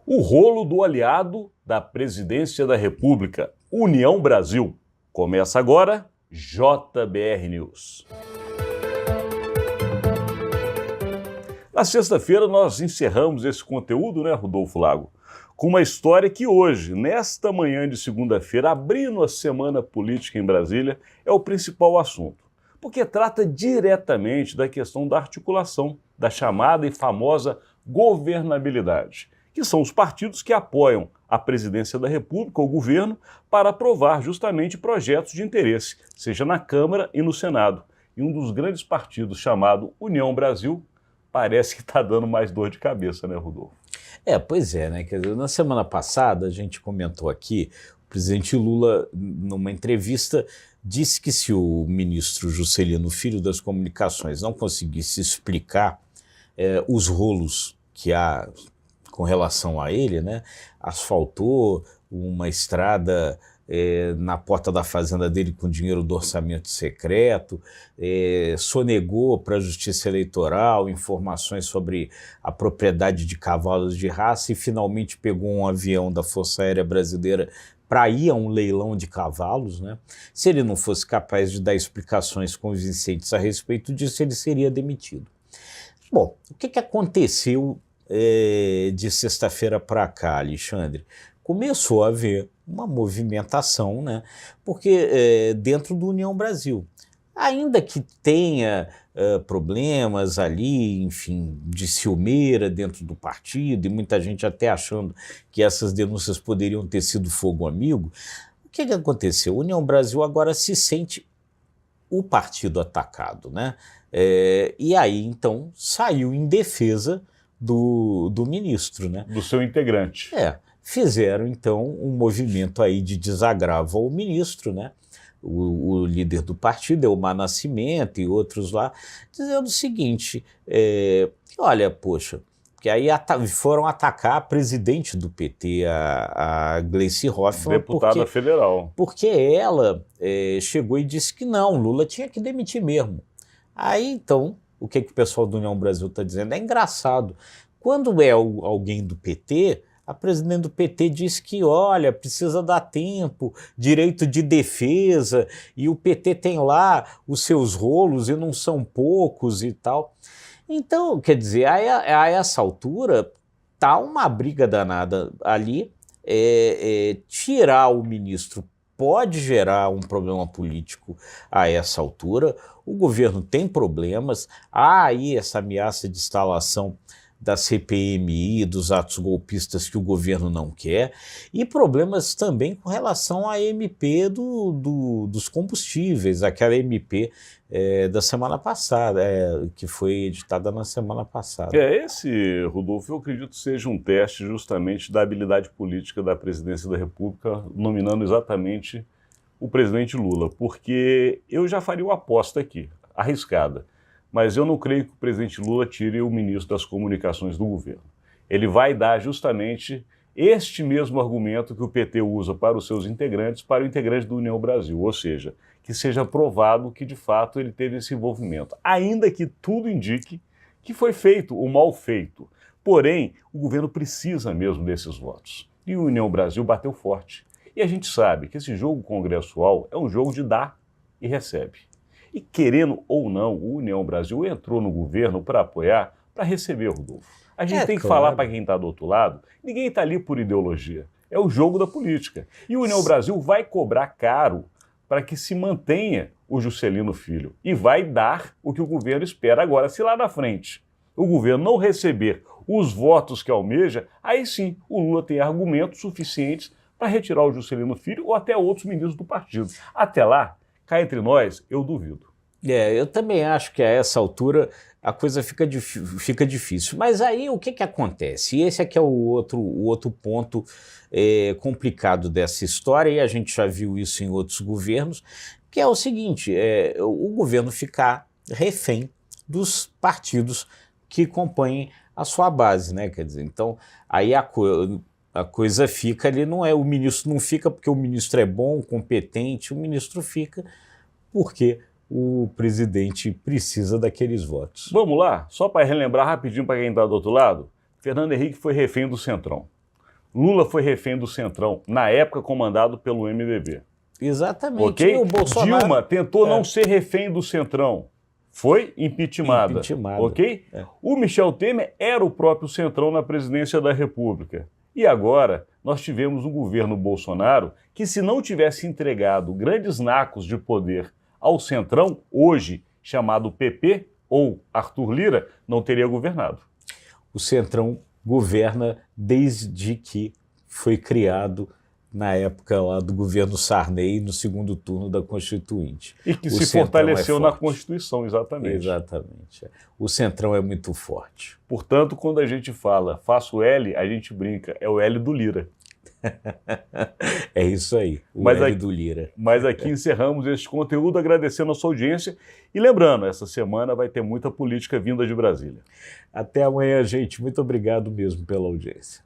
O rolo do aliado da Presidência da República, União Brasil. Começa agora, JBR News. Na sexta-feira nós encerramos esse conteúdo, Rodolfo Lago? Com uma história que hoje, nesta manhã de segunda-feira, abrindo a semana política em Brasília, é o principal assunto. Porque trata diretamente da questão da articulação, da chamada e famosa governabilidade, que são os partidos que apoiam a presidência da República, o governo, para aprovar justamente projetos de interesse, seja na Câmara e no Senado. E um dos grandes partidos, chamado União Brasil, parece que está dando mais dor de cabeça, Rodolfo? Pois é, Quer dizer, na semana passada a gente comentou aqui, o presidente Lula, numa entrevista, disse que se o ministro Juscelino Filho das Comunicações não conseguisse explicar os rolos que há com relação a ele, asfaltou uma estrada na porta da fazenda dele com dinheiro do orçamento secreto, sonegou para a Justiça Eleitoral informações sobre a propriedade de cavalos de raça e finalmente pegou um avião da Força Aérea Brasileira para ir a um leilão de cavalos. Se ele não fosse capaz de dar explicações convincentes a respeito disso, ele seria demitido. Bom, o que aconteceu de sexta-feira para cá, Alexandre? Começou a haver uma movimentação, porque dentro do União Brasil, ainda que tenha problemas ali, enfim, de ciumeira dentro do partido, e muita gente até achando que essas denúncias poderiam ter sido fogo amigo, o que aconteceu? A União Brasil agora se sente o partido atacado, e aí, então, saiu em defesa do ministro, Do seu integrante. Fizeram, então, um movimento aí de desagravo ao ministro, O líder do partido, Elmar Nascimento e outros lá, dizendo o seguinte, olha, poxa, que aí foram atacar a presidente do PT, a Gleice Hoffmann, deputada federal. Porque ela chegou e disse que não, Lula tinha que demitir mesmo. Aí, então, o que o pessoal do União Brasil está dizendo? É engraçado. Quando é alguém do PT, a presidente do PT diz que, olha, precisa dar tempo, direito de defesa, e o PT tem lá os seus rolos e não são poucos e tal. Então, quer dizer, a essa altura, tá uma briga danada ali. Tirar o ministro pode gerar um problema político a essa altura. O governo tem problemas, há aí essa ameaça de instalação da CPMI, dos atos golpistas que o governo não quer, e problemas também com relação à MP dos combustíveis, aquela MP da semana passada, que foi editada na semana passada. Esse, Rodolfo, eu acredito seja um teste justamente da habilidade política da presidência da República, nominando exatamente o presidente Lula, porque eu já faria uma aposta aqui, arriscada, mas eu não creio que o presidente Lula tire o ministro das Comunicações do governo. Ele vai dar justamente este mesmo argumento que o PT usa para os seus integrantes, para o integrante do União Brasil, ou seja, que seja provado que de fato ele teve esse envolvimento, ainda que tudo indique que foi feito o mal feito. Porém, o governo precisa mesmo desses votos. E o União Brasil bateu forte. E a gente sabe que esse jogo congressual é um jogo de dar e recebe. E querendo ou não, o União Brasil entrou no governo para apoiar, para receber, Rodolfo. A gente tem que falar para quem está do outro lado, ninguém está ali por ideologia. É o jogo da política. E o União Brasil vai cobrar caro para que se mantenha o Juscelino Filho. E vai dar o que o governo espera. Agora, se lá na frente o governo não receber os votos que almeja, aí sim o Lula tem argumentos suficientes para retirar o Juscelino Filho ou até outros ministros do partido. Até lá, cá entre nós, eu duvido. Eu também acho que a essa altura a coisa fica difícil. Mas aí o que acontece? E esse aqui é o outro ponto complicado dessa história, e a gente já viu isso em outros governos, que é o seguinte, o governo ficar refém dos partidos que compõem a sua base, Quer dizer, então aí a coisa fica ali, o ministro não fica porque o ministro é bom, competente, o ministro fica porque o presidente precisa daqueles votos. Vamos lá? Só para relembrar rapidinho para quem está do outro lado, Fernando Henrique foi refém do Centrão. Lula foi refém do Centrão, na época comandado pelo MDB. Exatamente. Ok? E o Bolsonaro... Dilma tentou não ser refém do Centrão. Foi impeachmentada. Ok? O Michel Temer era o próprio Centrão na presidência da República. E agora nós tivemos um governo Bolsonaro que, se não tivesse entregado grandes nacos de poder ao Centrão, hoje chamado PP ou Arthur Lira, não teria governado. O Centrão governa desde que foi criado na época lá do governo Sarney, no segundo turno da Constituinte. E que se fortaleceu na Constituição, exatamente. Exatamente. O Centrão é muito forte. Portanto, quando a gente fala faço L, a gente brinca, é o L do Lira. É isso aí, o L do Lira. Mas aqui encerramos este conteúdo agradecendo a sua audiência e lembrando, essa semana vai ter muita política vinda de Brasília. Até amanhã, gente. Muito obrigado mesmo pela audiência.